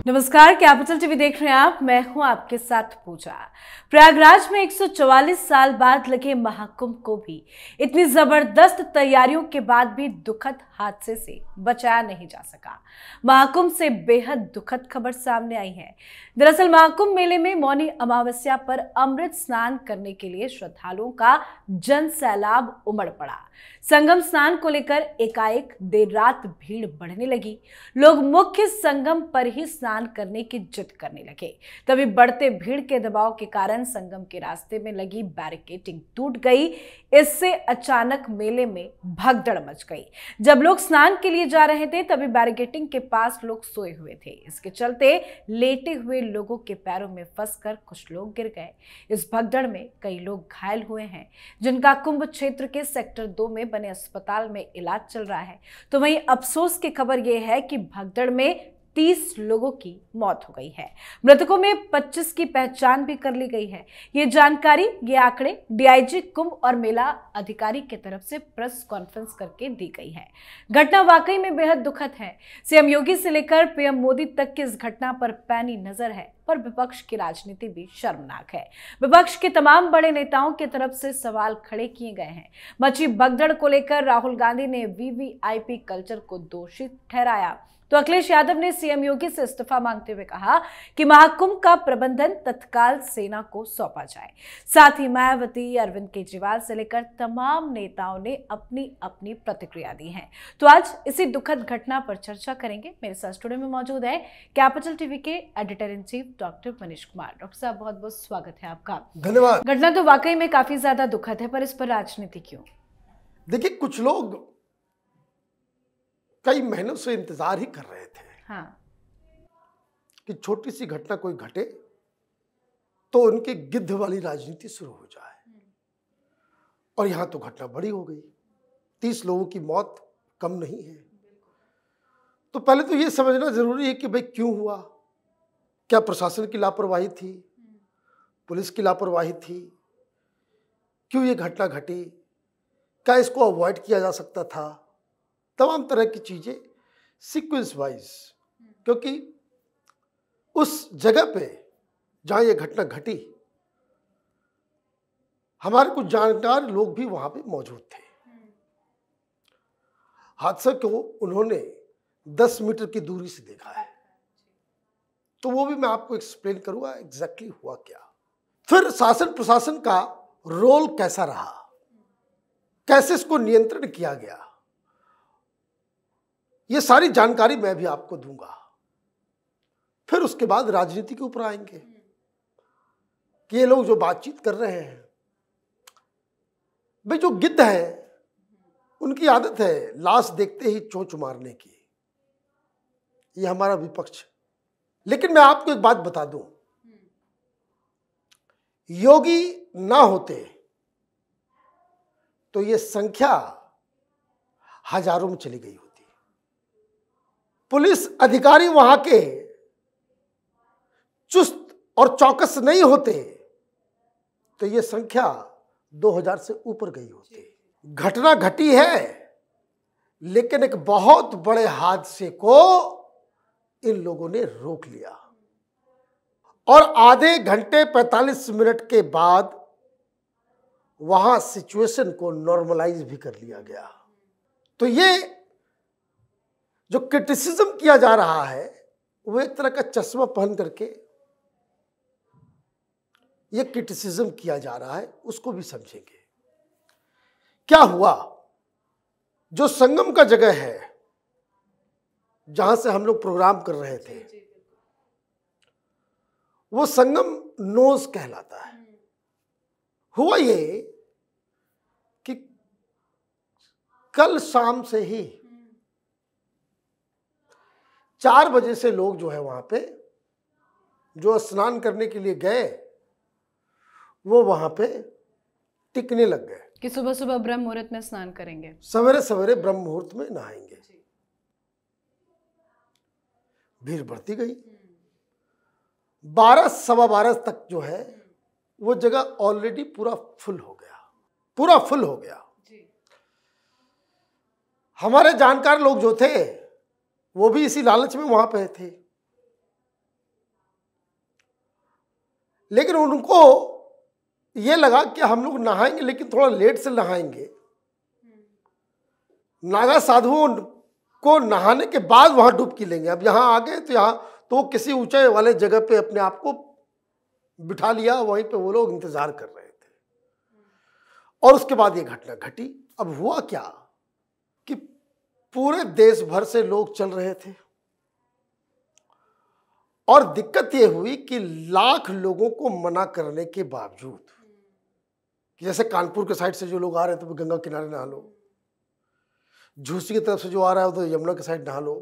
नमस्कार, capital TV देख रहे हैं आप। मैं हूं आपके साथ पूजा। प्रयागराज में 144 साल बाद लगे महाकुंभ को भी इतनी जबरदस्त तैयारियों के बाद भी दुखद हादसे से बचाया नहीं जा सका। महाकुंभ से बेहद दुखद खबर सामने आई है। दरअसल महाकुंभ मेले में मौनी अमावस्या पर अमृत स्नान करने के लिए श्रद्धालुओं का जन सैलाब उमड़ पड़ा। संगम स्नान को लेकर एकाएक देर रात भीड़ बढ़ने लगी। लोग मुख्य संगम पर ही स्नान करने की जिद करने लगे। तभी बढ़ते भीड़ के दबाव के कारण संगम के रास्ते में लगी बैरिकेडिंग टूट गई। इससे अचानक मेले में भगदड़ मच गई। जब लोग स्नान के लिए जा रहे थे तभी बैरिकेडिंग के पास लोग सोए हुए थे। इसके चलते लेटे हुए लोगों के पैरों में फंसकर कुछ लोग गिर गए। इस भगदड़ में कई लोग घायल हुए हैं, जिनका कुंभ क्षेत्र के सेक्टर 2 में बने अस्पताल में इलाज चल रहा है। तो वहीं अफसोस की खबर यह है कि भगदड़ में 30 लोगों की मौत हो गई है। मृतकों में 25 की पहचान भी कर ली गई है। ये आंकड़े डीआईजी कुंभ और मेला अधिकारी की तरफ से प्रेस कॉन्फ्रेंस करके दी गई है। घटना वाकई में बेहद दुखद है। सीएम योगी से लेकर पीएम मोदी तक की इस घटना पर पैनी नजर है, पर विपक्ष की राजनीति भी शर्मनाक है। विपक्ष के तमाम बड़े नेताओं की तरफ से सवाल खड़े किए गए हैं। मची भगदड़ को लेकर राहुल गांधी ने वीवीआईपी कल्चर को दोषी ठहराया, तो अखिलेश यादव ने सीएम योगी से इस्तीफा मांगते हुए कहा कि महाकुंभ का प्रबंधन तत्काल सेना को सौंपा जाए। साथ ही मायावती, अरविंद केजरीवाल से लेकर तमाम नेताओं ने अपनी अपनी प्रतिक्रिया दी है। तो आज इसी दुखद घटना पर चर्चा करेंगे। मेरे साथ स्टूडियो में मौजूद है कैपिटल टीवी के editor in chief doctor Manish Kumar. Doctor साहब, बहुत बहुत स्वागत है आपका। धन्यवाद। घटना तो वाकई में काफी ज्यादा दुखद है, पर इस पर राजनीति क्यों? देखिए, कुछ लोग कई महीनों से इंतजार ही कर रहे थे कि छोटी सी घटना कोई घटे तो उनकी गिद्ध वाली राजनीति शुरू हो जाए। और यहां तो घटना बड़ी हो गई। 30 लोगों की मौत कम नहीं है। तो पहले तो ये समझना जरूरी है कि भाई क्यों हुआ। क्या प्रशासन की लापरवाही थी, पुलिस की लापरवाही थी, क्यों ये घटना घटी, क्या इसको अवॉइड किया जा सकता था। तमाम तरह की चीजें सीक्वेंस वाइज, क्योंकि उस जगह पे जहां ये घटना घटी हमारे कुछ जानकार लोग भी वहां पे मौजूद थे। हादसा को उन्होंने 10 मीटर की दूरी से देखा है, तो वो भी मैं आपको एक्सप्लेन करूंगा एग्जैक्टली हुआ क्या। फिर शासन प्रशासन का रोल कैसा रहा, कैसे इसको नियंत्रण किया गया, ये सारी जानकारी मैं भी आपको दूंगा। फिर उसके बाद राजनीति के ऊपर आएंगे कि ये लोग जो बातचीत कर रहे हैं, भाई जो गिद्ध है उनकी आदत है लाश देखते ही चोंच मारने की। ये हमारा विपक्ष। लेकिन मैं आपको एक बात बता दूं, योगी ना होते तो ये संख्या हजारों में चली गई होती। पुलिस अधिकारी वहां के चुस्त और चौकस नहीं होते तो ये संख्या 2000 से ऊपर गई होती। घटना घटी है, लेकिन एक बहुत बड़े हादसे को इन लोगों ने रोक लिया और आधे घंटे 45 मिनट के बाद वहां सिचुएशन को नॉर्मलाइज भी कर लिया गया। तो ये जो क्रिटिसिज्म किया जा रहा है वो एक तरह का चश्मा पहन करके ये क्रिटिसिज्म किया जा रहा है, उसको भी समझेंगे। क्या हुआ, जो संगम का जगह है जहां से हम लोग प्रोग्राम कर रहे थे, वो संगम नोज कहलाता है। हुआ ये कि कल शाम से ही 4 बजे से लोग जो है वहां पे जो स्नान करने के लिए गए वो वहां पे टिकने लग गए कि सुबह सुबह ब्रह्म मुहूर्त में स्नान करेंगे, सवेरे सवेरे ब्रह्म मुहूर्त में नहाएंगे। भीड़ बढ़ती गई। 12 सवा 12 तक जो है वो जगह ऑलरेडी पूरा फुल हो गया। हमारे जानकार लोग जो थे वो भी इसी लालच में वहां पे थे लेकिन उनको ये लगा कि हम लोग नहाएंगे लेकिन थोड़ा लेट से नहाएंगे। नागा साधुओं को नहाने के बाद वहां डुबकी लेंगे। अब यहाँ आ गए तो यहाँ तो किसी ऊंचाई वाले जगह पे अपने आप को बिठा लिया, वहीं पे वो लोग इंतजार कर रहे थे। और उसके बाद ये घटना घटी। अब हुआ क्या कि पूरे देश भर से लोग चल रहे थे और दिक्कत ये हुई कि लाख लोगों को मना करने के बावजूद, कि जैसे कानपुर के साइड से जो लोग आ रहे थे वो गंगा किनारे नहा लो, झूसी की तरफ से जो आ रहा है तो यमुना के साइड नहा लो।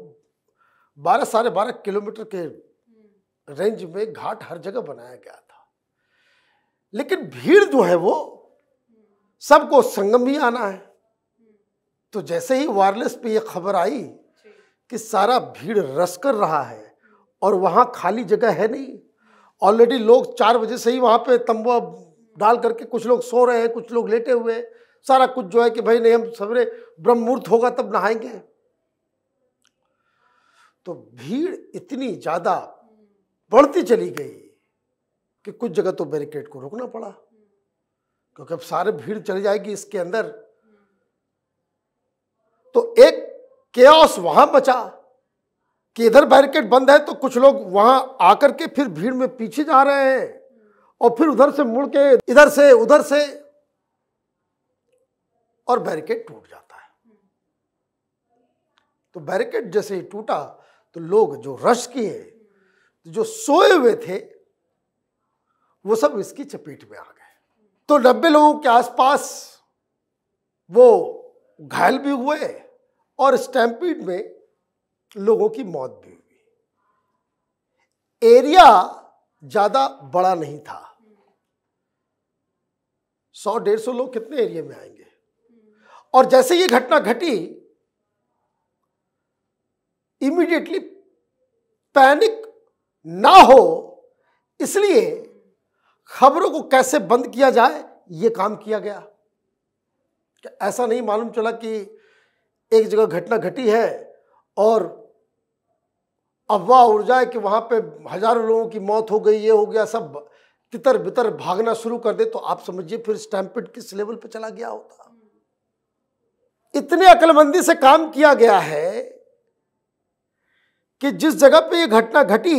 12-12.5 किलोमीटर के रेंज में घाट हर जगह बनाया गया था। लेकिन भीड़ जो है वो सबको संगम ही आना है। तो जैसे ही वायरलेस पे ये खबर आई कि सारा भीड़ रस कर रहा है और वहाँ खाली जगह है नहीं, ऑलरेडी लोग 4 बजे से ही वहाँ पे तंबू डाल करके कुछ लोग सो रहे हैं, कुछ लोग लेटे हुए हैं, सारा कुछ जो है कि भाई नहीं हम सवेरे ब्रह्म मुहूर्त होगा तब नहाएंगे। तो भीड़ इतनी ज्यादा बढ़ती चली गई कि कुछ जगह तो बैरिकेड को रोकना पड़ा, क्योंकि अब सारे भीड़ चली जाएगी इसके अंदर। तो एक केओस वहां बचा कि इधर बैरिकेड बंद है तो कुछ लोग वहां आकर के फिर भीड़ में पीछे जा रहे हैं और फिर उधर से मुड़ के इधर से उधर से, और बैरिकेड टूट जाता है। तो बैरिकेड जैसे ही टूटा तो लोग जो रश किए, जो सोए हुए थे, वो सब इसकी चपेट में आ गए। तो 90 लोगों के आसपास वो घायल भी हुए और स्टैम्पीड में लोगों की मौत भी हुई। एरिया ज्यादा बड़ा नहीं था, 100-150 लोग कितने एरिया में आएंगे। और जैसे ये घटना घटी, इमीडिएटली पैनिक ना हो इसलिए खबरों को कैसे बंद किया जाए ये काम किया गया। ऐसा नहीं मालूम चला कि एक जगह घटना घटी है और अफवाह उड़ जाए कि वहां पे हजारों लोगों की मौत हो गई, ये हो गया, सब तितर बितर भागना शुरू कर दे, तो आप समझिए फिर स्टैम्पिड किस लेवल पे चला गया होता। इतने अक्लमंदी से काम किया गया है कि जिस जगह पे ये घटना घटी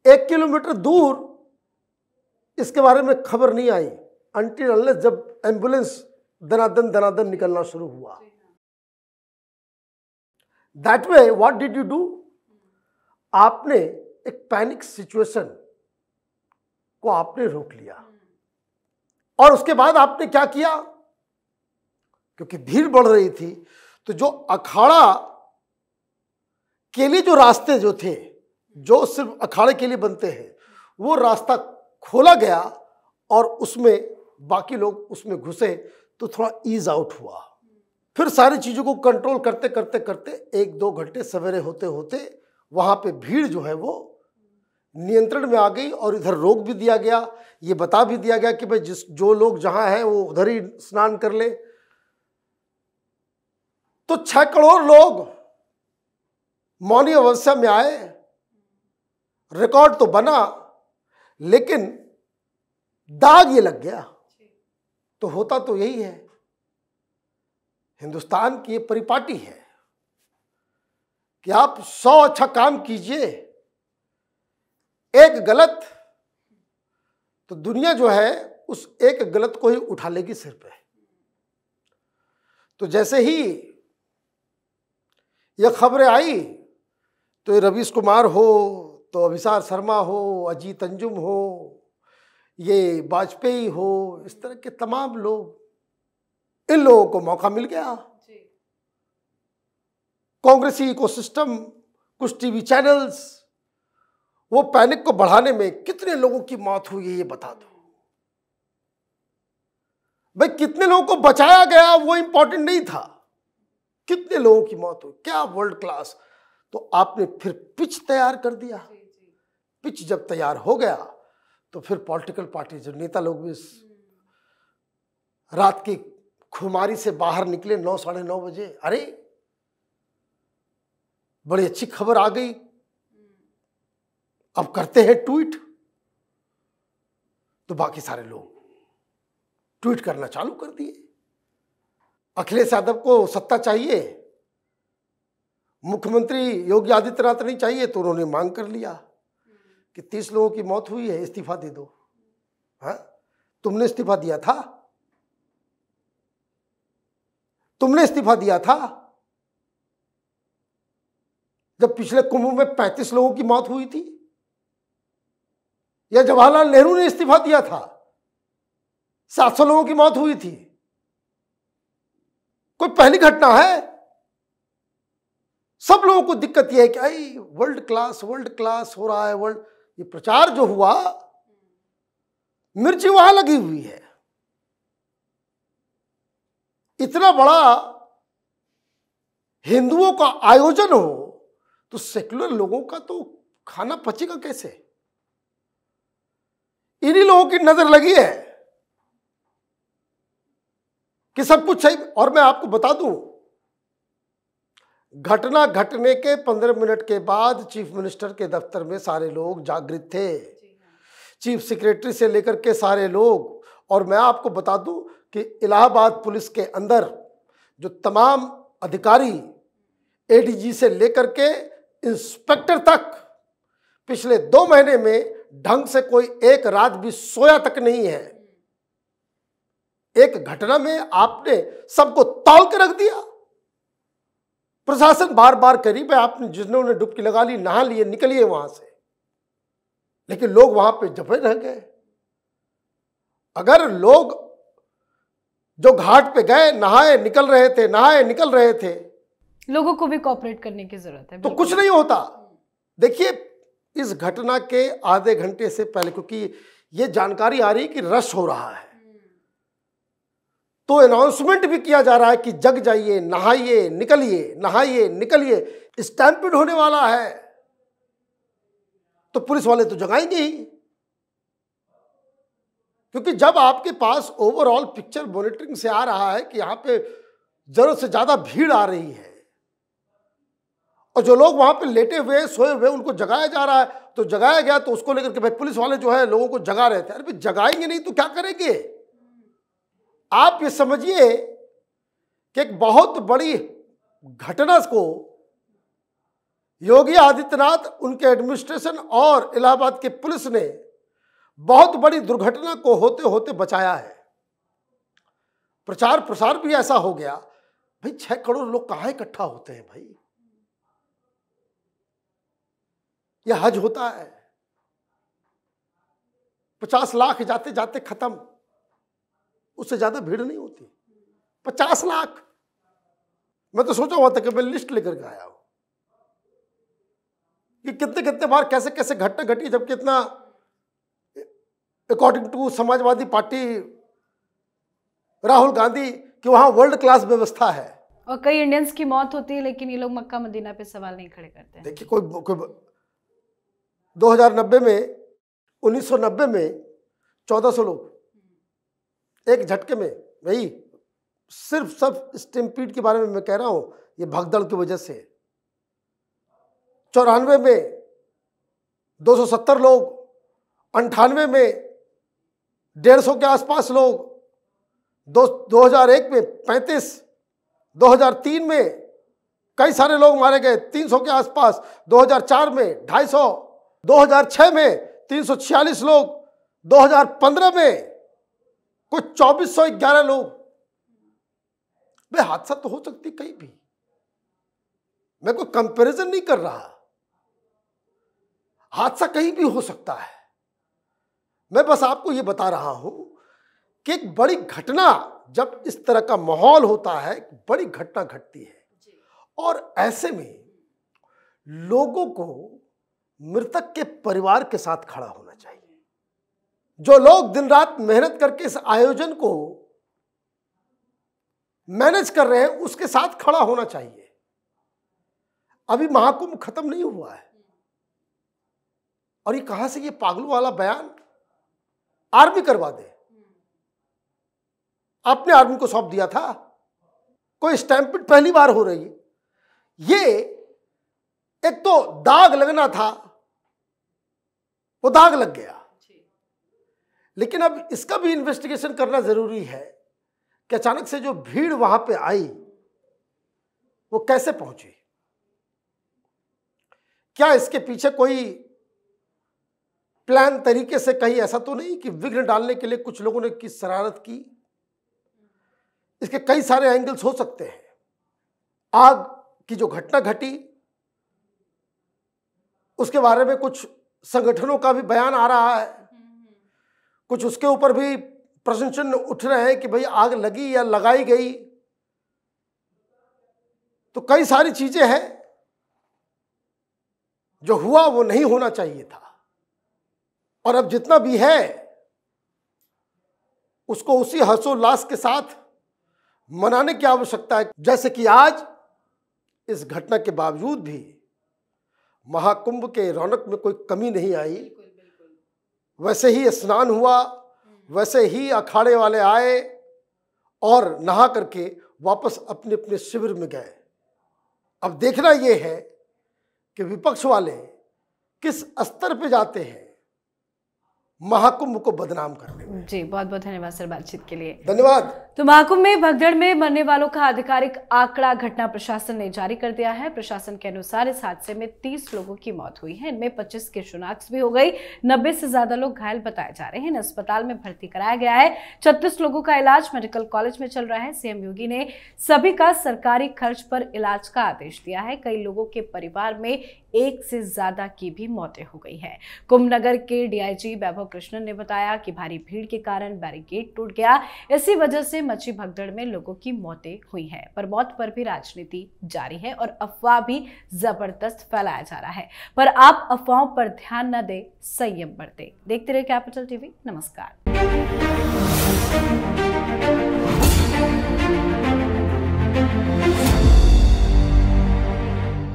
1 किलोमीटर दूर इसके बारे में खबर नहीं आई, अनटिल अनलेस जब एम्बुलेंस दनादन निकलना शुरू हुआ। That way what did you do, आपने एक पैनिक सिचुएशन को आपने रोक लिया। और उसके बाद आपने क्या किया, क्योंकि भीड़ बढ़ रही थी, तो जो अखाड़ा के लिए जो रास्ते जो थे, जो सिर्फ अखाड़े के लिए बनते हैं, वो रास्ता खोला गया और उसमें बाकी लोग उसमें घुसे तो थोड़ा ईज आउट हुआ। फिर सारी चीजों को कंट्रोल करते करते करते 1-2 घंटे सवेरे होते होते वहां पे भीड़ जो है वो नियंत्रण में आ गई और इधर रोक भी दिया गया, ये बता भी दिया गया कि भाई जो लोग जहां हैं वो उधर ही स्नान कर ले। तो 6 करोड़ लोग मौनी अवस्था में आए। रिकॉर्ड तो बना लेकिन दाग ये लग गया। तो होता तो यही है, हिंदुस्तान की ये परिपाटी है कि आप 100 अच्छा काम कीजिए, एक गलत तो दुनिया जो है उस एक गलत को ही उठा लेगी सिर पे। तो जैसे ही ये खबरें आई तो रवीश कुमार हो, तो अभिसार शर्मा हो, अजीत अंजुम हो, ये वाजपेयी हो, इस तरह के तमाम लोग, इन लोगों को मौका मिल गया। कांग्रेसी इकोसिस्टम, कुछ टीवी चैनल्स, वो पैनिक को बढ़ाने में कितने लोगों की मौत हुई है ये बता दो। भाई कितने लोगों को बचाया गया वो इंपॉर्टेंट नहीं था, कितने लोगों की मौत हुई, क्या वर्ल्ड क्लास। तो आपने फिर पिच तैयार कर दिया। पिच जब तैयार हो गया तो फिर पॉलिटिकल पार्टी, जो नेता लोग भी रात की खुमारी से बाहर निकले 9-9:30 बजे। अरे बड़ी अच्छी खबर आ गई, अब करते हैं ट्वीट। तो बाकी सारे लोग ट्वीट करना चालू कर दिए, अखिलेश यादव को सत्ता चाहिए, मुख्यमंत्री योगी आदित्यनाथ नहीं चाहिए, तो उन्होंने मांग कर लिया कि 30 लोगों की मौत हुई है, इस्तीफा दे दो। हाँ, तुमने इस्तीफा दिया था, तुमने इस्तीफा दिया था जब पिछले कुंभ में 35 लोगों की मौत हुई थी, या जवाहरलाल नेहरू ने इस्तीफा दिया था, 700 लोगों की मौत हुई थी। कोई पहली घटना है? सब लोगों को दिक्कत यह है कि आई वर्ल्ड क्लास हो रहा है, वर्ल्ड, ये प्रचार जो हुआ, मिर्ची वहां लगी हुई है। इतना बड़ा हिंदुओं का आयोजन हो तो सेक्युलर लोगों का तो खाना पचेगा कैसे? इन्हीं लोगों की नजर लगी है कि सब कुछ सही। और मैं आपको बता दूं, घटना घटने के 15 मिनट के बाद चीफ मिनिस्टर के दफ्तर में सारे लोग जागृत थे, चीफ सेक्रेटरी से लेकर के सारे लोग। और मैं आपको बता दूं कि इलाहाबाद पुलिस के अंदर जो तमाम अधिकारी, एडीजी से लेकर के इंस्पेक्टर तक, पिछले 2 महीने में ढंग से कोई एक रात भी सोया तक नहीं है। एक घटना में आपने सबको तौल के रख दिया। प्रशासन बार बार करीब है, आपने जिन्होंने डुबकी लगा ली, नहा लिए, निकलिए वहां से, लेकिन लोग वहां पे जमे रह गए। अगर लोग जो घाट पे गए, नहाए निकल रहे थे, लोगों को भी कोऑपरेट करने की जरूरत है, तो कुछ नहीं होता। देखिए, इस घटना के आधे घंटे से पहले, क्योंकि ये जानकारी आ रही है कि रश हो रहा है, तो अनाउंसमेंट भी किया जा रहा है कि जग जाइए, नहाइए निकलिए, स्टैम्पिड होने वाला है। तो पुलिस वाले तो जगाएंगे ही, क्योंकि जब आपके पास ओवरऑल पिक्चर मॉनिटरिंग से आ रहा है कि यहां पे जरूरत से ज्यादा भीड़ आ रही है, और जो लोग वहां पे लेटे हुए सोए हुए उनको जगाया जा रहा है, तो जगाया गया तो उसको लेकर के भाई पुलिस वाले जो है लोगों को जगा रहे थे। अरे भाई, जगाएंगे नहीं तो क्या करेंगे? आप ये समझिए कि एक बहुत बड़ी घटना को योगी आदित्यनाथ, उनके एडमिनिस्ट्रेशन और इलाहाबाद के पुलिस ने बहुत बड़ी दुर्घटना को होते होते बचाया है। प्रचार प्रसार भी ऐसा हो गया, भाई 6 करोड़ लोग कहां इकट्ठा होते हैं भाई? यह हज होता है, 50 लाख जाते जाते खत्म, उससे ज्यादा भीड़ नहीं होती। 50 लाख, मैं तो सोचा हुआ था कि मैं लिस्ट लेकर के आया हूं कि कितने कितने बार कैसे कैसे घटना घटी, जब कितना अकॉर्डिंग टू समाजवादी पार्टी, राहुल गांधी, कि वहां वर्ल्ड क्लास व्यवस्था है। और कई इंडियंस की मौत होती है, लेकिन ये लोग मक्का मदीना पे सवाल नहीं खड़े करते। देखिए, कोई 2090 में, 1990 में 1400 लोग एक झटके में, वही सिर्फ सब स्टैम्पीड के बारे में मैं कह रहा हूं, ये भगदड़ की वजह से। 94 में 270 लोग, 98 में 150 के आसपास लोग, 2001 में 35, 2003 में कई सारे लोग मारे गए, 300 के आसपास, 2004 में 250, 2006 में 346 लोग, 2015 में कुछ 2411 लोग। भाई, हादसा तो हो सकती कहीं भी, मैं कोई कंपैरिजन नहीं कर रहा, हादसा कहीं भी हो सकता है। मैं बस आपको यह बता रहा हूं कि एक बड़ी घटना, जब इस तरह का माहौल होता है, बड़ी घटना घटती है, और ऐसे में लोगों को मृतक के परिवार के साथ खड़ा होना चाहिए। जो लोग दिन रात मेहनत करके इस आयोजन को मैनेज कर रहे हैं, उसके साथ खड़ा होना चाहिए। अभी महाकुंभ खत्म नहीं हुआ है, और ये कहां से ये पागलों वाला बयान? आर्मी करवा दे, आपने आर्मी को सौंप दिया था। कोई स्टैम्पिड पहली बार हो रही है। ये एक तो दाग लगना था, वो दाग लग गया, लेकिन अब इसका भी इन्वेस्टिगेशन करना जरूरी है कि अचानक से जो भीड़ वहां पे आई वो कैसे पहुंची। क्या इसके पीछे कोई प्लान तरीके से, कहीं ऐसा तो नहीं कि विघ्न डालने के लिए कुछ लोगों ने की शरारत की। इसके कई सारे एंगल्स हो सकते हैं। आग की जो घटना घटी उसके बारे में कुछ संगठनों का भी बयान आ रहा है, कुछ उसके ऊपर भी प्रश्न चिन्ह उठ रहे हैं कि भाई आग लगी या लगाई गई। तो कई सारी चीजें हैं, जो हुआ वो नहीं होना चाहिए था। और अब जितना भी है उसको उसी हर्षोल्लास के साथ मनाने की आवश्यकता है। जैसे कि आज इस घटना के बावजूद भी महाकुंभ के रौनक में कोई कमी नहीं आई। वैसे ही स्नान हुआ, वैसे ही अखाड़े वाले आए और नहा करके वापस अपने अपने शिविर में गए। अब देखना यह है कि विपक्ष वाले किस स्तर पे जाते हैं महाकुंभ को बदनाम करने में। जी बहुत बहुत धन्यवाद सर बातचीत के लिए। धन्यवाद। तो महाकुंभ में भगदड़ में मरने वालों का आधिकारिक आंकड़ा घटना प्रशासन ने जारी कर दिया है। प्रशासन के अनुसार इस हादसे में 30 लोगों की मौत हुई है। इनमें 25 की शिनाख्त भी हो गई। 90 से ज्यादा लोग घायल बताए जा रहे हैं। अस्पताल में भर्ती कराया गया है। 36 लोगों का इलाज मेडिकल कॉलेज में चल रहा है। सीएम योगी ने सभी का सरकारी खर्च पर इलाज का आदेश दिया है। कई लोगों के परिवार में एक से ज्यादा की भी मौतें हो गई है। कुंभ नगर के डीआईजी वैभव कृष्णन ने बताया कि भारी भीड़ के कारण बैरिकेड टूट गया, इसी वजह से मची भगदड़ में लोगों की मौतें हुई है। पर मौत पर भी राजनीति जारी है और अफवाह भी जबरदस्त फैलाया जा रहा है। पर आप अफवाहों पर ध्यान न दें, संयम बरतें। देखते रहिए कैपिटल टीवी। नमस्कार।